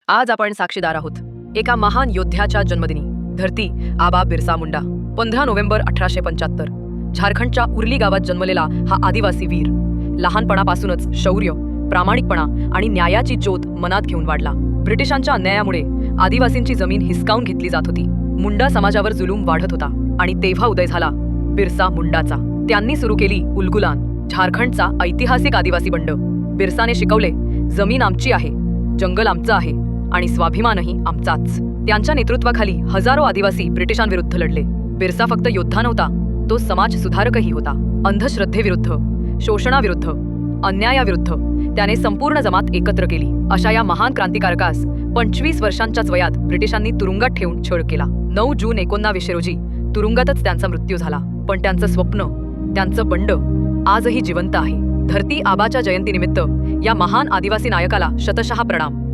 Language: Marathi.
आज आपण साक्षीदार आहोत एका महान योद्ध्याच्या जन्मदिनी. धरती आबा बिरसा मुंडा. 15 नोव्हेंबर 1875. झारखंडच्या उर्ली गावात जन्मलेला हा आदिवासी वीर लहानपणापासूनच शौर्य, प्रामाणिकपणा आणि न्यायाची ज्योत मनात घेऊन वाढला. ब्रिटिशांच्या अन्यायामुळे आदिवासींची जमीन हिसकावून घेतली जात होती. मुंडा समाजावर जुलूम वाढत होता आणि तेव्हा उदय झाला बिरसा मुंडाचा. त्यांनी सुरू केली उलगुलान, झारखंडचा ऐतिहासिक आदिवासी बंड. बिरसाने शिकवले, जमीन आमची आहे, जंगल आमचं आहे आणि स्वाभिमानही आमचाच. त्यांच्या नेतृत्वाखाली हजारो आदिवासी ब्रिटिशांविरुद्ध लढले. बिरसा फक्त योद्धा नव्हता, तो समाज सुधारकही होता. अंधश्रद्धेविरुद्ध, शोषणाविरुद्ध, अन्यायाविरुद्ध त्याने संपूर्ण जमात एकत्र केली. अशा या महान क्रांतिकारकास 25 वर्षांच्याच वयात ब्रिटिशांनी तुरुंगात ठेवून छळ केला. 9 जून 1920 रोजी तुरुंगातच त्यांचा मृत्यू झाला. पण त्यांचं स्वप्न, त्यांचं बंड आजही जिवंत आहे. धरती आबाच्या जयंतीनिमित्त या महान आदिवासी नायकाला शतशः प्रणाम.